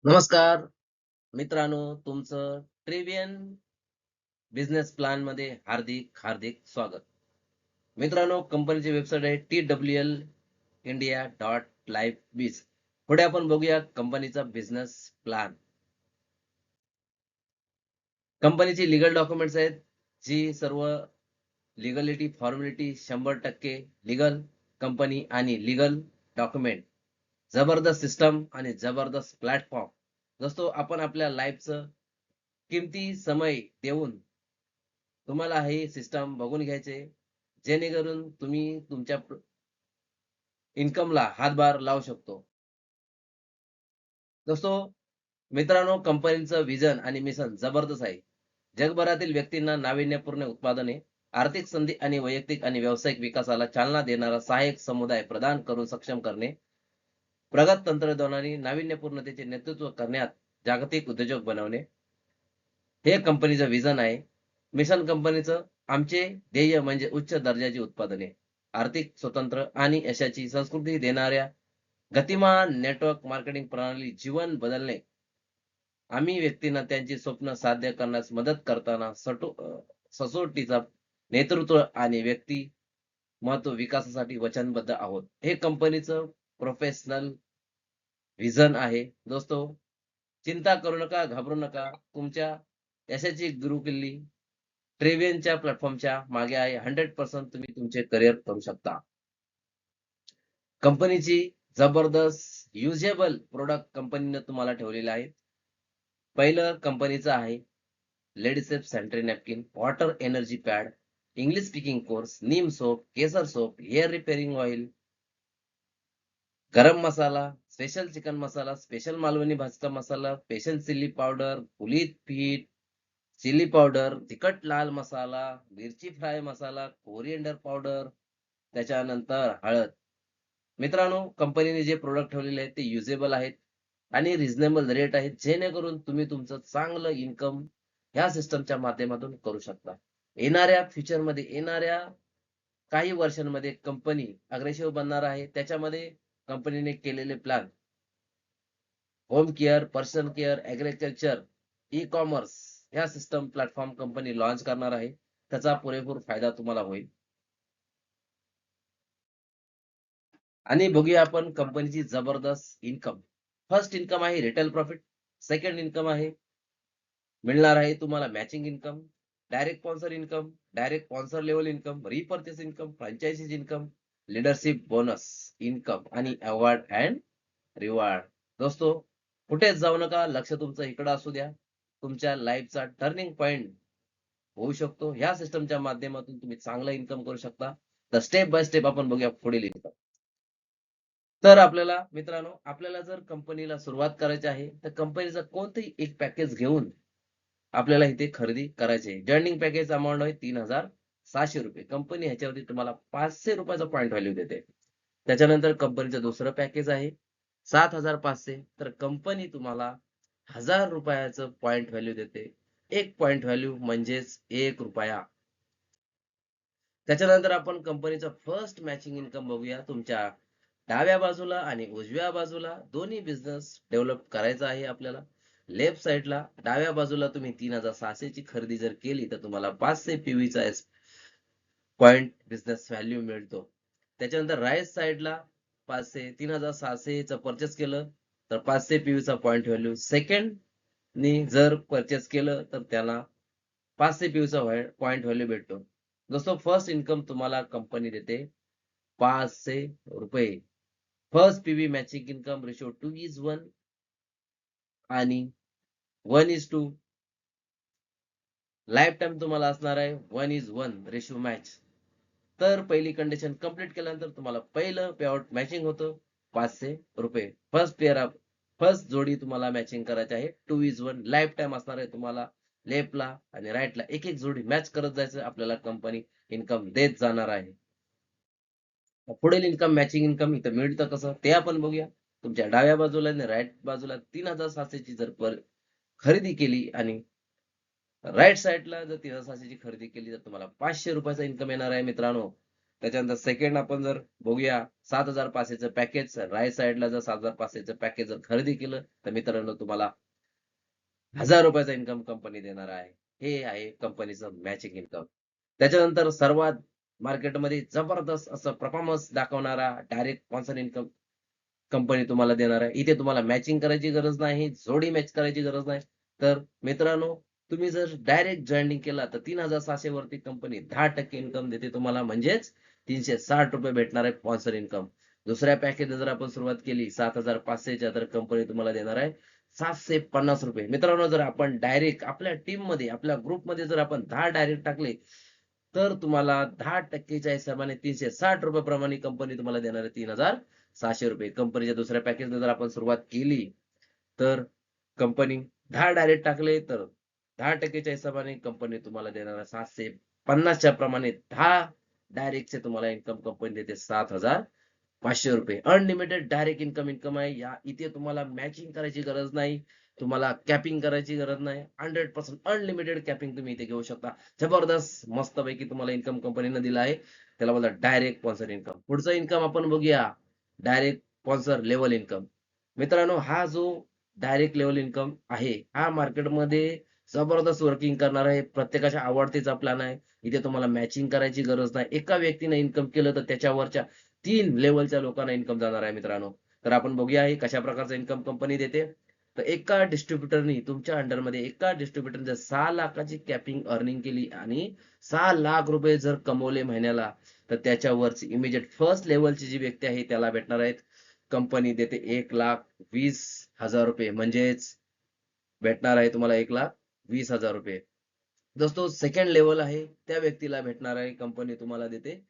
नमस्कार मित्रांनो, तुमचं ट्रिवियन बिझनेस प्लॅन मध्ये हार्दिक हार्दिक स्वागत. मित्रांनो, कंपनीची वेबसाईट आहे TWLindia.livebiz. पुढे आपण बघूया कंपनीचा बिझनेस प्लॅन. कंपनीची लीगल डॉक्युमेंट्स आहेत, जी सर्व लिगलिटी फॉर्मॅलिटी 100% लीगल कंपनी आणि लीगल डॉक्युमेंट, जबरदस्त सिस्टम आणि जबरदस्त प्लॅटफॉर्म. दोस्तो, आपण आपल्या लाईफचं किमती समय देऊन तुम्हाला हे सिस्टम बघून घ्यायचे, जेणेकरून तुम्ही तुमच्या इन्कमला हातभार लावू शकतो. दोस्तो, मित्रांनो, कंपनीचं विजन आणि मिशन जबरदस्त आहे. जगभरातील व्यक्तींना नाविन्यपूर्ण उत्पादने, आर्थिक संधी आणि वैयक्तिक आणि व्यावसायिक विकासाला चालना देणारा सहाय्यक समुदाय प्रदान करून सक्षम करणे, प्रगत तंत्रज्ञानाने नाविन्यपूर्णतेचे नेतृत्व करण्यात जागतिक उद्योजक बनवणे, हे कंपनीचं विजन आहे. मिशन कंपनीचं आमचे ध्येय म्हणजे उच्च दर्जाची उत्पादने, आर्थिक स्वतंत्र आणि यशाची संस्कृती देणाऱ्या गतिमान नेटवर्क मार्केटिंग प्रणाली जीवन बदलणे. आम्ही व्यक्तींना त्यांची स्वप्न साध्य करण्यास मदत करताना सचोटीचा नेतृत्व आणि व्यक्ती महत्व विकासासाठी वचनबद्ध आहोत. हे कंपनीचं प्रोफेशनल व्हिजन आहे. दोस्तो, चिंता करू नका, घाबरू नका. तुमच्या यशाची गुरुकिल्ली ट्रेवियनच्या प्लॅटफॉर्मच्या मागे आहे. 100% तुम्ही तुमचे करिअर करू शकता. कंपनीची जबरदस्त युजेबल प्रोडक्ट कंपनीने तुम्हाला ठेवलेले आहेत. पहिलं कंपनीचं आहे lady safe sanitary napkin, water energy pad, English speaking course, neem soap, kesar soap, hair repairing oil, garam masala, special chicken masala, special Malvani भाजका मसाला, स्पेशल चिल्ली पावडर, कुलीत पीठ, चिली पावडर, तिखट लाल मसाला, मिरची फ्राय मसाला, कोरिएंडर पावडर, त्याच्यानंतर हळद. मित्रांनो, कंपनीने जे प्रोडक्ट ठेवलेले आहेत ते युजेबल आहेत आणि रिझनेबल रेट आहेत, जेणेकरून तुम्ही तुमचं चांगलं इन्कम ह्या सिस्टमच्या माध्यमातून करू शकता. येणाऱ्या फ्युचरमध्ये, येणाऱ्या काही वर्षांमध्ये कंपनी अग्रेसिव्ह बनणार आहे. त्याच्यामध्ये कंपनीने केलेले plan home care, personal care, agriculture, e commerce ह्या सिस्टम प्लॅटफॉर्म कंपनी लॉन्च करणार आहे. त्याचा पुरेपूर फायदा तुम्हाला होईल. आणि बघूया आपण कंपनीची जबरदस्त इन्कम. फर्स्ट इन्कम आहे रिटेल प्रॉफिट. सेकंड इन्कम आहे मिळणार आहे तुम्हाला matching income, direct sponsor income, direct sponsor level income, repurchase income, franchises income, leadership bonus income आणि अवॉर्ड अँड रिवॉर्ड. दोस्तो, कुठेच जाऊ नका, लक्ष तुमचं इकडं असू द्या. तुमच्या लाईफचा टर्निंग पॉइंट होऊ शकतो. ह्या सिस्टमच्या माध्यमातून तुम्ही चांगलं इन्कम करू शकता. तर स्टेप बाय स्टेप आपण बघूया पुढील इन्कम. तर आपल्याला मित्रांनो, आपल्याला जर कंपनीला सुरुवात करायची आहे, तर कंपनीचं कोणतंही एक पॅकेज घेऊन आपल्याला इथे खरेदी करायचे. जॉइनिंग पॅकेज अमाउंट आहे 3,600 रुपये. कंपनी ह्याच्यावरती तुम्हाला 500 रुपयाचा पॉइंट व्हॅल्यू देते. त्याच्यानंतर कंपनीचं दुसरं पॅकेज आहे 7,500. तर कंपनी तुम्हाला 1,000 रुपयाचं पॉइंट व्हॅल्यू देते. एक पॉइंट व्हॅल्यू म्हणजेच 1 रुपया. त्याच्यानंतर आपण कंपनीचं फर्स्ट मॅचिंग इन्कम बघूया. तुमच्या डाव्या बाजूला आणि उजव्या बाजूला दोन्ही बिझनेस डेव्हलप करायचा आहे आपल्याला. लेफ्ट साईडला डाव्या बाजूला तुम्ही 3,600 ची खरेदी जर केली तर तुम्हाला 500 पीव्हीचा पॉइंट बिझनेस व्हॅल्यू मिळतो. त्याच्यानंतर राईट साईडला 3,600 चं परचेस केलं तर 500 पीव्हीचा पॉइंट व्हॅल्यू. सेकंड नी जर परचेस केलं तर त्याला 500 पीव्हीचा पॉइंट व्हॅल्यू भेटतो. दोस्तों, फर्स्ट इन्कम तुम्हाला कंपनी देते 500 रुपये. First PV matching income ratio 2:1 आणि 1:2. लाईफ टाइम तुम्हाला असणार आहे 1:1 रेशो मॅच. तर पहिली कंडिशन कंप्लीट केल्यानंतर तुम्हाला पहिलं पेआउट मॅचिंग होतं 500 रुपये. फर्स्ट जोडी तुम्हाला मॅचिंग करायची आहे 2:1. लाईफ टाइम असणार आहे तुम्हाला लेफ्टला आणि राईटला एक एक जोडी मॅच करत जायचं. आपल्याला कंपनी इन्कम देत जाणार आहे. पुढील इन्कम मॅचिंग इन्कम इथं मिळतं कसं ते आपण बघूया. तुमच्या डाव्या बाजूला आणि राईट बाजूला 3,600 ची जर खरेदी केली आणि राईट साईडला जर 3,600 ची खरेदी केली तर तुम्हाला 500 रुपयाचा इन्कम येणार आहे मित्रांनो. त्याच्यानंतर सेकंड आपण जर बघूया 7,500चं पॅकेज राईट साईडला जर 7,500चं पॅकेज जर खरेदी केलं तर मित्रांनो तुम्हाला ₹1000 इन्कम कंपनी देणार आहे. हे आहे कंपनीचं मॅचिंग इन्कम. त्याच्यानंतर सर्वात मार्केटमध्ये जबरदस्त असं परफॉर्मन्स दाखवणारा डायरेक्ट स्पॉन्सर इन्कम कंपनी तुम्हाला देणार आहे. इथे तुम्हाला मॅचिंग करायची गरज नाही, जोडी मॅच करायची गरज नाही. तर मित्रांनो, तुम्ही जर डायरेक्ट जॉइनिंग केला तर 3,600 वरती कंपनी 10% इन्कम देते तुम्हाला, म्हणजेच ₹360 भेटणार आहे स्पॉन्सर इन्कम. दुसऱ्या पॅकेजला जर आपण सुरुवात केली 7,500च्या तर कंपनी तुम्हाला देणार आहे ₹750. मित्रांनो, जर आपण डायरेक्ट आपल्या टीममध्ये, आपल्या ग्रुपमध्ये जर आपण 10 डायरेक्ट टाकले, तर तुम्हाला 10%च्या हिशोबाने ₹360 प्रमाणे कंपनी तुम्हाला देणार आहे ₹3,600. कंपनीच्या दुसऱ्या पॅकेजला जर आपण सुरुवात केली, तर कंपनी 10 डायरेक्ट टाकले, तर 10%च्या हिशोबाने कंपनी तुम्हाला देणार आहे 750च्या प्रमाणे 10 डायरेक्टचे तुम्हाला इन्कम कंपनी देते ₹7,500. अनलिमिटेड डायरेक्ट इन्कम आहे. इथे तुम्हाला मॅचिंग करायची गरज नाही. तुम्हाला कॅपिंग करायची गरज नाही. 100% अनलिमिटेड कॅपिंग तुम्ही इथे घेऊ शकता. जबरदस्त मस्तपैकी तुम्हाला इन्कम कंपनीनं दिलं आहे. त्याला बोलतात डायरेक्ट स्पॉन्सर इन्कम. पुढचं इन्कम आपण बघूया, डायरेक्ट स्पॉन्सर लेव्हल इन्कम. मित्रांनो, हा जो डायरेक्ट लेव्हल इन्कम आहे, हा मार्केटमध्ये जबरदस्त वर्किंग करणार आहे. प्रत्येकाच्या आवडतीचा प्लॅन आहे. इथे तुम्हाला मॅचिंग करायची गरज नाही. एका व्यक्तीने इन्कम केलं तर त्याच्यावरच्या 3 लेव्हलच्या लोकांना इन्कम जाणार आहे मित्रांनो. तर आपण बघूया हे कशा प्रकारचं इन्कम कंपनी देते. तर एका डिस्ट्रिब्युटरनी तुमच्या अंडरमध्ये एका डिस्ट्रिब्युटरने जर 6 लाखाची कॅपिंग अर्निंग केली आणि ₹6 लाख जर कमवले महिन्याला, तर त्याच्यावरची इमिजिएट फर्स्ट लेव्हलची जी व्यक्ती आहे त्याला भेटणार आहेत. कंपनी देते ₹1,20,000 म्हणजेच भेटणार आहे तुम्हाला ₹1,20,000. दोस्तो सेकंड लेव्हल आहे त्या व्यक्तीला भेटणार आहे कंपनी तुम्हाला देते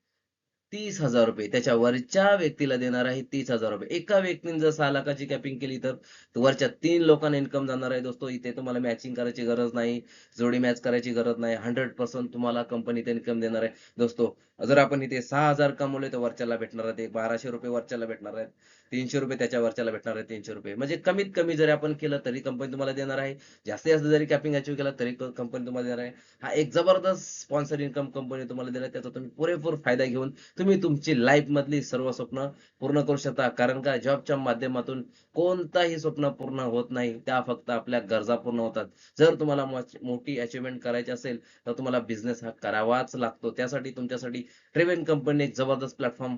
₹30,000. त्याच्या वरच्या व्यक्तीला देणार आहे ₹30,000. एका व्यक्तीने जर 6 लाखाची कॅपिंग केली तर वरच्या 3 लोकांना इन्कम जाणार आहे. दोस्तो इथे तुम्हाला मॅचिंग करायची गरज नाही, जोडी मॅच करायची गरज नाही. 100% तुम्हाला कंपनी ते इन्कम देणार आहे. दोस्तो, जर आपण इथे 6,000 कमवले तर वरच्याला भेटणार आहे ते ₹1,200 वरच्याला भेटणार आहेत. ₹300 त्याच्या वरच्याला भेटणार आहे ₹300. म्हणजे कमीत कमी जरी आपण केलं तरी कंपनी तुम्हाला देणार आहे. जास्तीत जास्त जरी कॅपिंग अचीव्ह केला तरी कंपनी तुम्हाला देणार आहे. हा एक जबरदस्त स्पॉन्सर इन्कम कंपनी तुम्हाला देणार आहे. त्याचा तुम्ही पुरेपूर फायदा घेऊन तुम्ही तुमची लाईफ मधली सर्व स्वप्न पूर्ण करू शकता. कारण का जॉबच्या माध्यमातून कोणताही स्वप्न पूर्ण होत नाही. त्या फक्त आपल्या गरजा पूर्ण होतात. जर तुम्हाला मोठी अचीव्हमेंट करायची असेल, तर तुम्हाला बिझनेस हा करावाच लागतो. त्यासाठी तुमच्यासाठी ट्रेव्हन कंपनीने एक जबरदस्त प्लॅटफॉर्म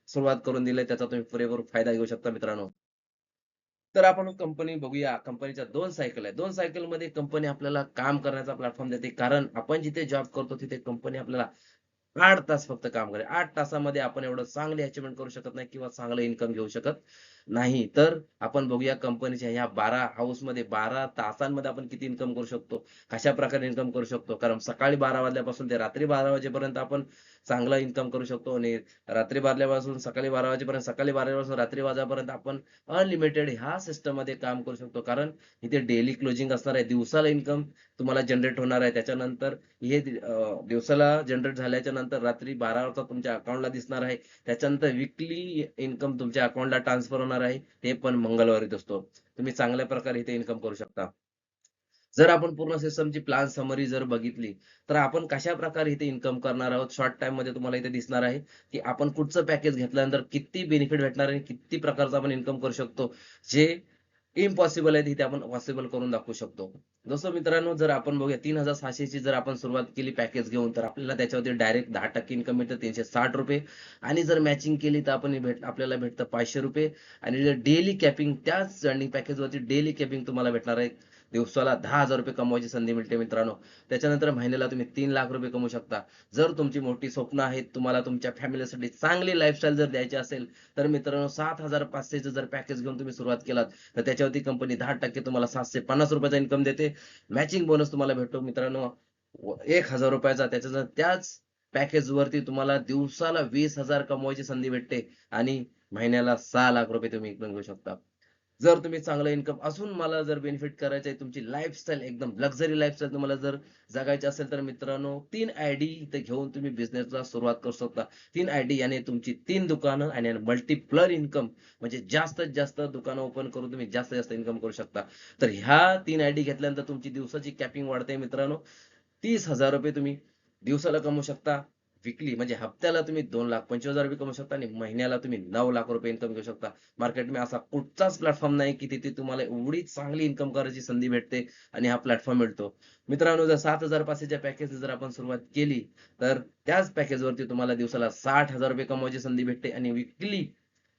सुरुवात करून दिलाय. त्याचा तुम्ही पुरेपूर फायदा घेऊ शकता मित्रांनो. तर आपण कंपनी बघूया. कंपनीच्या 2 सायकल आहेत. 2 सायकलमध्ये कंपनी आपल्याला काम करण्याचा प्लॅटफॉर्म देते. कारण आपण जिथे जॉब करतो तिथे कंपनी आपल्याला 8 तास फक्त काम करेल. 8 तासामध्ये आपण एवढं चांगली अचिव्हमेंट करू शकत नाही किंवा चांगलं इन्कम घेऊ शकत नाही. तर आपण बघूया कंपनीच्या ह्या 12 हाऊसमध्ये 12 तासांमध्ये आपण किती इन्कम करू शकतो, कशाप्रकारे इन्कम करू शकतो. कारण सकाळी 12 वाजल्यापासून ते रात्री 12 वाजेपर्यंत आपण चांगला इन्कम करू शकतो आणि रात्री 12 वाजून सकाळी 12 वाजेपर्यंत, सकाळी 12 वाजून रात्री वाजेपर्यंत आपण अनलिमिटेड ह्या सिस्टममध्ये काम करू शकतो. कारण इथे डेली क्लोजिंग असणार आहे. दिवसाला इन्कम तुम्हाला जनरेट होणार आहे. त्याच्यानंतर हे दिवसाला जनरेट झाल्याच्या नंतर रात्री 12 वाजता तुमच्या अकाउंटला दिसणार आहे. त्याच्यानंतर वीकली इन्कम तुमच्या अकाउंटला ट्रान्सफर होणार आहे. ते पण मंगळवारीच असतो. तुम्ही चांगल्या प्रकारे इथे इन्कम करू शकता. जर आपण पूर्ण सिस्टमची प्लॅन समरी जर बघितली, तर आपण कशाप्रकारे इथे इन्कम करणार आहोत. शॉर्ट टाईममध्ये तुम्हाला इथे दिसणार आहे, की आपण कुठचं पॅकेज घेतल्यानंतर किती बेनिफिट भेटणार आहे, किती प्रकारचं आपण इन्कम करू शकतो. जे इम्पॉसिबल आहे तिथे आपण पॉसिबल करून दाखवू शकतो. जसं मित्रांनो, जर आपण बघूया 3,600 ची जर आपण सुरुवात केली पॅकेज घेऊन, तर आपल्याला त्याच्यावरती डायरेक्ट 10% इन्कम मिळतं ₹360. आणि जर मॅचिंग केली तर आपण आपल्याला भेटतं ₹500. आणि जर डेली कॅपिंग त्याच जॉइनिंग पॅकेजवरती डेली कॅपिंग तुम्हाला भेटणार आहे. दिवसाला ₹10,000 कमवायची संधी मिळते मित्रांनो. त्याच्यानंतर महिन्याला तुम्ही ₹3,00,000 कमवू शकता. जर तुमची मोठी स्वप्न आहेत, तुम्हाला तुमच्या फॅमिलीसाठी चांगली लाईफस्टाईल जर द्यायची असेल, तर मित्रांनो 7,500चं जर पॅकेज घेऊन तुम्ही सुरुवात केलात, तर त्याच्यावरती कंपनी 10% तुम्हाला ₹750 इन्कम देते. मॅचिंग बोनस तुम्हाला भेटतो मित्रांनो ₹1,000 चा. त्याच पॅकेजवरती तुम्हाला दिवसाला 20,000 कमवायची संधी भेटते आणि महिन्याला ₹6,00,000 तुम्ही इन्कम घेऊ शकता. जर तुम्ही चांगलं इन्कम असून मला जर बेनिफिट करायचं आहे, तुमची लाईफस्टाईल एकदम लक्झरी लाईफस्टाईल तुम्हाला जर जगायची असेल, तर मित्रांनो 3 आयडी इथे घेऊन तुम्ही बिझनेसला सुरुवात करू शकता. 3 आयडी याने तुमची 3 दुकानं आणि मल्टिप्लर इन्कम म्हणजे जास्तीत जास्त दुकानं ओपन करून तुम्ही जास्तीत जास्त इन्कम करू शकता. तर ह्या 3 आयडी घेतल्यानंतर तुमची दिवसाची कॅपिंग वाढते मित्रांनो. ₹30,000 तुम्ही दिवसाला कमवू शकता. विकली म्हणजे हप्त्याला तुम्ही 2,25,000 रुपये कमवू शकता आणि महिन्याला तुम्ही 9 लाख रुपये इन्कम घेऊ शकता. मार्केट में असा कुठचाच प्लॅटफॉर्म नाही की तिथे तुम्हाला एवढी चांगली इन्कम करायची संधी भेटते आणि हा प्लॅटफॉर्म मिळतो. मित्रांनो, जर 7,000 पाचशेच्या पॅकेज जर आपण सुरुवात केली, तर त्याच पॅकेजवरती तुम्हाला दिवसाला 60,000 रुपये कमवायची संधी भेटते आणि विकली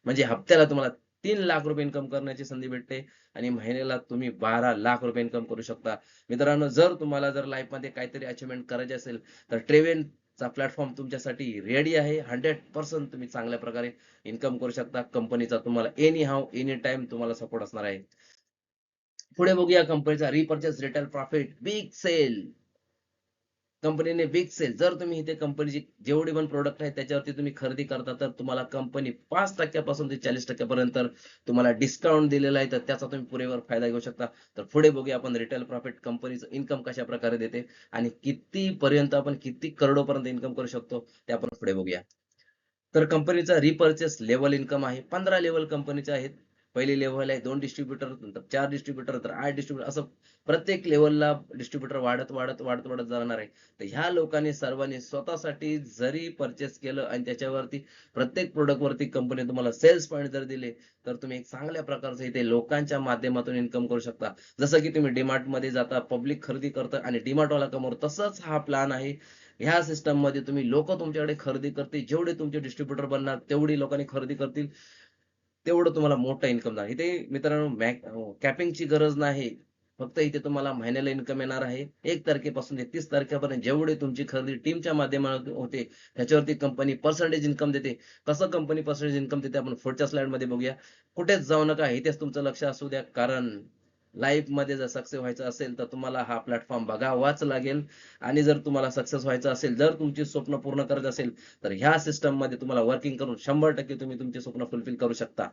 म्हणजे हप्त्याला तुम्हाला 3 लाख रुपये इन्कम करण्याची संधी भेटते आणि महिन्याला तुम्ही 12 लाख रुपये इन्कम करू शकता. मित्रांनो, जर तुम्हाला जर लाईफमध्ये काहीतरी अचीव्हमेंट करायची असेल, तर ट्रेवेनचा प्लॅटफॉर्म तुमच्यासाठी रेडी आहे. 100% तुम्ही चांगल्या प्रकारे इन्कम करू शकता. कंपनीचा तुम्हाला एनी हाऊ, एनी टाईम तुम्हाला सपोर्ट असणार आहे. पुढे बघूया कंपनीचा repurchase retail profit big sale. कंपनीने बिग सेल, जर तुम्ही इथे कंपनीची जेवढे पण प्रोडक्ट आहेत त्याच्यावरती तुम्ही खरेदी करता, तर तुम्हाला कंपनी 5% पासून ते 40% पर्यंत तुम्हाला डिस्काउंट दिलेला आहे, तर त्याचा तुम्ही पुरेपूर फायदा घेऊ शकता. तर पुढे बघूया आपण रिटेल प्रॉफिट कंपनीचं इन्कम कशा प्रकारे देते आणि किती पर्यंत आपण किती करोडोपर्यंत इन्कम करू शकतो ते आपण पुढे बघूया. तर कंपनीचा रिपर्चेस लेव्हल इन्कम आहे. 15 लेव्हल कंपनीचे आहेत. पहिली लेव्हल आहे 2 डिस्ट्रिब्युटर, नंतर 4 डिस्ट्रिब्युटर, तर 8 डिस्ट्रिब्युटर, असं प्रत्येक लेव्हलला डिस्ट्रिब्युटर वाढत जाणार आहे. तर ह्या लोकांनी सर्वांनी स्वतःसाठी जरी परचेस केलं आणि त्याच्यावरती प्रत्येक प्रॉडक्टवरती कंपनी तुम्हाला सेल्स पॉईंट जर दिले, तर तुम्ही एक चांगल्या प्रकारचं इथे लोकांच्या माध्यमातून इन्कम करू शकता. जसं की तुम्ही डीमार्टमध्ये जाता, पब्लिक खरेदी करतं आणि डीमार्टवाला कमवतो, तसंच हा प्लॅन आहे. ह्या सिस्टममध्ये तुम्ही लोकं तुमच्याकडे खरेदी करतील, जेवढे तुमचे डिस्ट्रिब्युटर बनणार, तेवढी लोकांनी खरेदी करतील, तेवढं तुम्हाला मोठं इन्कम जाणार. इथे मित्रांनो, कॅपिंगची गरज नाही. फक्त इथे तुम्हाला महिन्याला इन्कम येणार आहे. 1 तारखेपासून ते 30 तारखेपर्यंत जेवढी तुमची खरेदी टीमच्या माध्यमातून होते, त्याच्यावरती कंपनी पर्सेंटेज इन्कम देते. कसं कंपनी पर्सेंटेज इन्कम देते आपण पुढच्या स्लाइडमध्ये बघूया. कुठेच जाऊ नका, इथेच तुमचं लक्ष असू द्या. कारण लाईफमध्ये जर सक्सेस व्हायचं असेल, तर तुम्हाला हा प्लॅटफॉर्म बघावाच लागेल आणि जर तुम्हाला सक्सेस व्हायचं असेल, जर तुमची स्वप्न पूर्ण करायचं असेल, तर ह्या सिस्टममध्ये तुम्हाला वर्किंग करून 100% तुम्ही तुमचे स्वप्न फुलफिल करू शकता.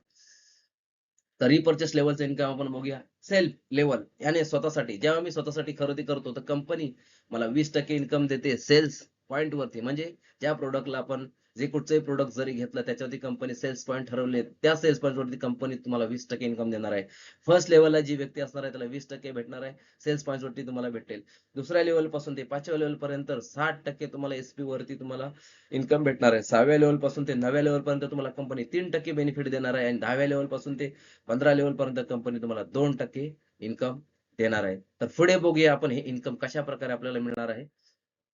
तर रिपर्चेस लेव्हलचं इन्कम आपण बघूया. सेल्फ लेव्हल याने स्वतःसाठी, जेव्हा मी स्वतःसाठी खरेदी करतो, तर कंपनी मला 20% इन्कम देते सेल्स पॉइंटवरती. म्हणजे ज्या प्रॉडक्टला आपण जे कुठचंही प्रॉडक्ट जरी घेतलं, त्याच्यावरती कंपनी सेल्स पॉइंट ठरवले, त्या सेल्स पॉइंटवरती कंपनी तुम्हाला 20% इन्कम देणार आहे. फर्स्ट लेव्हलला जी व्यक्ती असणार आहे, त्याला 20% भेटणार आहे. सेल्स पॉइंटवरती तुम्हाला भेटेल. दुसऱ्या लेव्हलपासून ते 5व्या लेव्हलपर्यंत 60% तुम्हाला एस-पी वरती तुम्हाला इन्कम भेटणार आहे. 6व्या लेव्हलपासून ते 9व्या लेव्हलपर्यंत तुम्हाला कंपनी 3% बेनिफिट देणार आहे आणि 10व्या लेव्हलपासून ते 15 लेव्हलपर्यंत कंपनी तुम्हाला 2% इन्कम देणार आहे. तर पुढे बघूया आपण हे इन्कम कशा प्रकारे आपल्याला मिळणार आहे.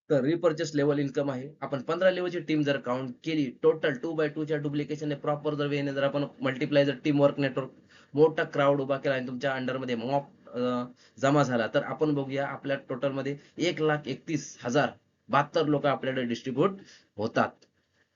तर रिपर्चेस लेव्हल इन्कम आहे. आपण 15 लेव्हलची टीम जर काउंट केली, टोटल 2/2 च्या डुप्लिकेशनने प्रॉपर जर वेने जर आपण मल्टिप्लाय जर टीम वर्क नेटवर्क मोठा क्राउड उभा केला आणि तुमच्या अंडरमध्ये मॉब जमा झाला, तर आपण बघूया आपल्या टोटलमध्ये 1,31,072 लोक आपल्याकडे डिस्ट्रीब्यूट होतात.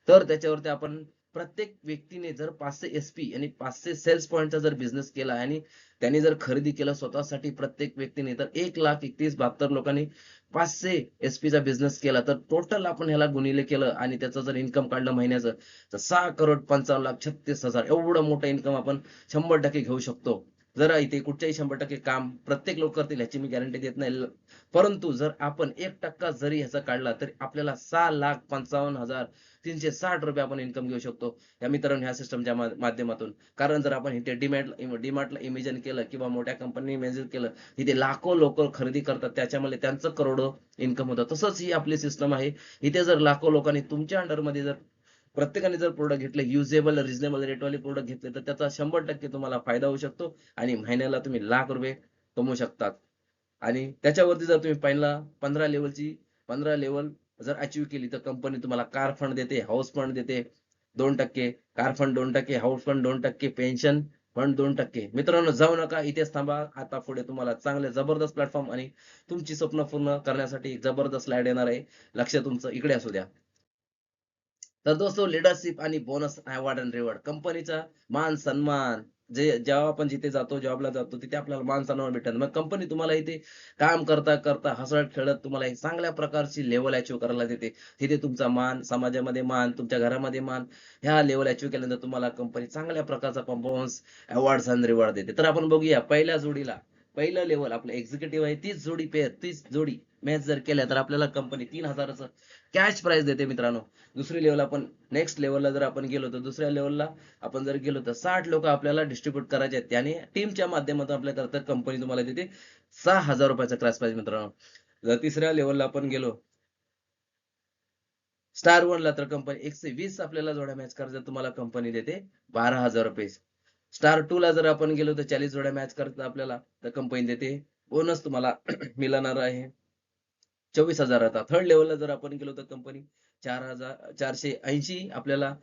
तर त्याच्यावरती आपण प्रत्येक व्यक्तीने जर 500 एस-पी आणि 500 सेल्स पॉइंटचा जर बिझनेस केला आणि त्यांनी जर खरेदी केलं स्वतःसाठी प्रत्येक व्यक्तीने, तर 1,31,072 लोकांनी 500 एस-पीचा बिझनेस केला, तर टोटल आपण ह्याला गुणिले केलं आणि त्याचं जर इन्कम काढलं महिन्याचं, तर 6,55,36,000 एवढं मोठं इन्कम आपण 100% घेऊ शकतो. जर इथे कुठच्याही 100% काम प्रत्येक लोक करतील ह्याची मी गॅरंटी देत नाही. परंतु जर आपण 1% जरी ह्याचा काढला, तरी आपल्याला 6,55,360 रुपये आपण इन्कम घेऊ शकतो. या मित्रांनो, ह्या सिस्टमच्या माध्यमातून. कारण जर आपण इथे डीमार्टला इमेजिन केलं किंवा मोठ्या कंपनी इमेजिन केलं, इथे लाखो लोक खरेदी करतात, त्याच्यामुळे त्यांचं करोडो इन्कम होतं. तसंच ही आपली सिस्टम आहे. इथे जर लाखो लोकांनी तुमच्या अंडरमध्ये जर प्रत्येकाने जर प्रोडक्ट घेतले, युजेबल रिझनेबल रेटवाले प्रोडक्ट घेतले, तर त्याचा 100% तुम्हाला फायदा होऊ शकतो आणि महिन्याला तुम्ही लाख रुपये कमवू शकतात. आणि त्याच्यावरती जर तुम्ही पहिला 15 लेव्हल जर अचीव्ह केली, तर कंपनी तुम्हाला कार फंड देते, हाऊस फंड देते 2%, car fund 2%, house fund 2%, pension fund 2%. मित्रांनो, जाऊ नका, इथेच थांबा. आता पुढे तुम्हाला चांगले जबरदस्त प्लॅटफॉर्म आणि तुमची स्वप्न पूर्ण करण्यासाठी एक जबरदस्त स्लाईड येणार आहे. लक्ष तुमचं इकडे असू द्या. तर दोस्तो, लीडरशिप आणि बोनस अवॉर्ड अँड रिवॉर्ड, कंपनीचा मान सन्मान. जेव्हा आपण जिथे जातो, जॉबला जातो, तिथे आपल्याला मान सन्मान भेटतात. मग कंपनी तुम्हाला इथे काम करता करता हसत खेळत तुम्हाला एक चांगल्या प्रकारची लेवल अचीव्ह करायला देते. तिथे तुमचा मान, समाजामध्ये मान, तुमच्या घरामध्ये मान, ह्या लेवल अचीव्ह केल्यानंतर तुम्हाला कंपनी चांगल्या प्रकारचा परफॉर्मन्स अवॉर्ड्स अँड रिवॉर्ड देते. तर आपण बघूया पहिल्या जोडीला, पहिलं लेवल आपलं एक्झिक्युटिव्ह आहे, तीच जोडी मॅच जर केल्या, तर आपल्याला कंपनी 3,000चं कॅश प्राइस देते मित्रांनो. दुसरी लेवल आपण नेक्स्ट लेवलला जर आपण गेलो, तर दुसऱ्या लेवलला आपण जर गेलो, तर 60 लोक आपल्याला डिस्ट्रीब्यूट करायचे आहेत. त्याने टीमच्या माध्यमातून आपल्या करता कंपनी तुम्हाला देते 6,000 रुपयाचा क्रॅश प्राइस मित्रांनो. जर तिसऱ्या लेवलला आपण गेलो, स्टार 1 ला तर कंपनी 120 आपल्याला जोड्या मॅच करायच्या तुम्हाला कंपनी देते 12,000 रुपये. स्टार 2 ला जर आपण गेलो तर 40 जोड्या मॅच करतात आपल्याला तर कंपनी देते बोनस तुम्हाला मिळणार आहे 24,000 आता. थर्ड लेव्हलला जर आपण गेलो तर कंपनी 4,480 आपल्याला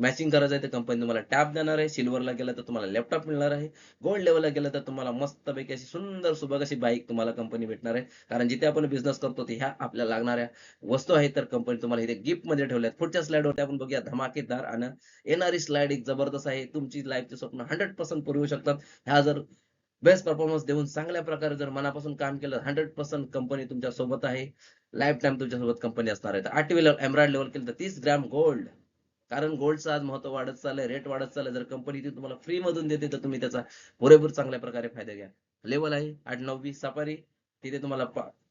मॅचिंग करायचं आहे तर कंपनी तुम्हाला टॅब देणार आहे. सिल्वरला गेला तर तुम्हाला लॅपटॉप मिळणार आहे. गोल्ड लेव्हलला गेलं तर तुम्हाला मस्तपैकी अशी सुंदर सुबक अशी बाईक तुम्हाला कंपनी भेटणार आहे. कारण जिथे आपण बिझनेस करतो ते ह्या आपल्याला लागणाऱ्या वस्तू आहेत तर कंपनी तुम्हाला इथे गिफ्टमध्ये ठेवल्यात. पुढच्या स्लाइडवरती आपण बघूया धमाकेदार आणि येणारी स्लाइड एक जबरदस्त आहे. तुमची लाईफची स्वप्न 100% पुरवू शकतात. ह्या जर बेस्ट परफॉर्मन्स देऊन चांगल्या प्रकारे जर मनापासून काम केलं 100% कंपनी तुमच्या सोबत आहे. लाईफ टाईम तुमच्यासोबत कंपनी असणार आहे. तर 8वी लेव्हल एम्ब्रॉइड लेव्हल केलं तर 30 ग्रॅम गोल्ड. कारण गोल्डचं आज महत्व वाढत चाललंय, रेट वाढत चाललंय. जर कंपनी ती तुम्हाला फ्री मधून देते तर तुम्ही त्याचा पुरेपूर चांगल्या प्रकारे फायदा घ्या. लेव्हल आहे 8-9वी सफारी. तिथे तुम्हाला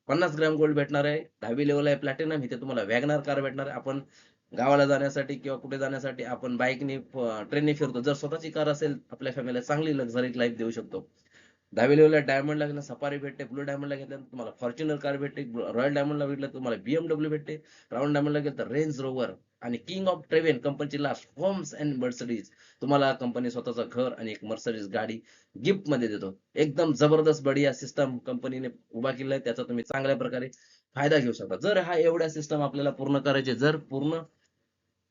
50 ग्रॅम गोल्ड भेटणार आहे. 10वी लेव्हल आहे प्लॅटिनम. इथे तुम्हाला वॅगनार कार भेटणार आहे. आपण गावाला जाण्यासाठी किंवा कुठे जाण्यासाठी आपण बाईकने ट्रेनने फिरतो. जर स्वतःची कार असेल आपल्या फॅमिलीला चांगली लक्झरी लाईफ देऊ शकतो. 10वी लेव्हलला डायमंडला गेला सफारी भेटते. ब्लू डायमंडला घेतल्यानंतर तुम्हाला फॉर्च्युनर कार भेटते. रॉयल डायमंडला भेटलं तुम्हाला BMW भेटते. ब्राऊन डायमंडला गेलं तर रेंज रोव्हर आणि किंग ऑफ ट्रेव्हन कंपनीची लास्ट होम्स अँड मर्सिडीज तुम्हाला कंपनी स्वतःचं घर आणि एक मर्सिडीज गाडी गिफ्ट मध्ये देतो. एकदम जबरदस्त बढिया सिस्टम कंपनीने उभा केलाय. त्याचा तुम्ही चांगल्या प्रकारे फायदा घेऊ शकता. जर हा एवढ्या सिस्टम आपल्याला पूर्ण करायचे, जर पूर्ण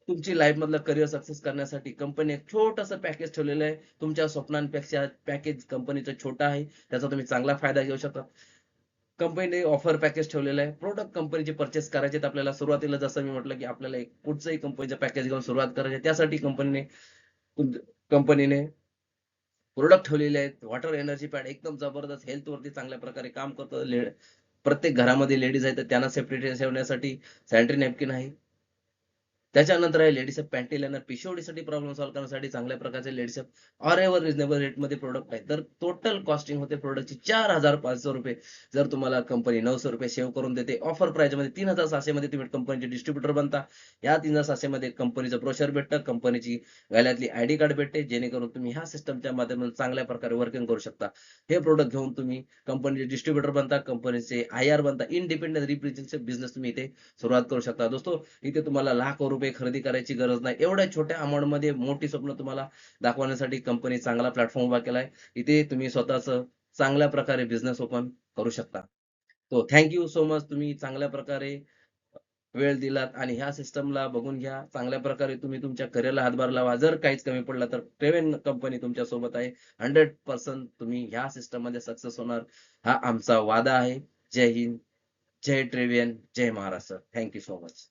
तुमची लाईफ मधलं करिअर सक्सेस करण्यासाठी कंपनी एक छोटंसं पॅकेज ठेवलेलं आहे. तुमच्या स्वप्नांपेक्षा पॅकेज कंपनीचं छोटं आहे. त्याचा तुम्ही चांगला फायदा घेऊ शकता. कंपनीने ऑफर पॅकेज ठेवलेलं आहे. प्रोडक्ट कंपनीचे पर्चेस करायचे आहेत आपल्याला. सुरुवातीला जसं मी म्हटलं, की आपल्याला एक कुठचंही कंपनीचं पॅकेज घेऊन सुरुवात करायची आहे. त्यासाठी कंपनीने प्रोडक्ट ठेवलेले आहेत. वॉटर एनर्जी पॅड एकदम जबरदस्त हेल्थवरती चांगल्या प्रकारे काम करतं. प्रत्येक घरामध्ये लेडीज आहेत तर त्यांना सेफ्टी ठेवण्यासाठी सॅनिटरी नॅपकिन आहे. त्याच्यानंतर आहे लेडीज पॅन्टी लायनर पीसीओडीसाठी प्रॉब्लेम सॉल्व्ह करण्यासाठी चांगल्या प्रकारचे लेडीज ऑर एव्हर रिजनेबल रेटमध्ये प्रोडक्ट आहे. तर टोटल कॉस्टिंग होते प्रोडक्टची 4,500 रुपये. जर तुम्हाला कंपनी 900 रुपये सेव्ह करून देते. ऑफर प्राइसमध्ये 3,600 मध्ये तुम्ही कंपनीचे डिस्ट्रीब्युटर बनता. या 3,600 मध्ये कंपनीचं ब्रोशर भेटतं, कंपनीची गळ्यातली आयडी कार्ड भेटते, जेणेकरून तुम्ही ह्या सिस्टमच्या माध्यमातून चांगल्या प्रकारे वर्किंग करू शकता. हे प्रोडक्ट घेऊन तुम्ही कंपनीचे डिस्ट्रीब्युटर बनता, कंपनीचे IR बनता, इंडिपेंडंट रिप्रेझेंटेटिव्ह बिझनेस तुम्ही इथे सुरुवात करू शकता. दोस्तो इथे तुम्हाला लाखो रुपये खरेदी करायची गरज नाही. एवढ्या छोट्या अमाउंटमध्ये मोठी स्वप्न तुम्हाला दाखवण्यासाठी कंपनी चांगला प्लॅटफॉर्म उभा केलाय. इथे तुम्ही स्वतःचं चांगल्या प्रकारे बिझनेस ओपन करू शकता. तो थँक यू सो मच. तुम्ही चांगल्या प्रकारे वेळ दिलात आणि ह्या सिस्टमला बघून घ्या. चांगल्या प्रकारे तुम्ही तुमच्या करिअरला हातभार लावा. जर काहीच कमी पडला तर ट्रेव्हन कंपनी तुमच्या सोबत आहे. 100% तुम्ही ह्या सिस्टममध्ये सक्सेस होणार. हा आमचा वादा आहे. जय हिंद, जय ट्रेव्हन, जय Maharashtra. Thank you so much.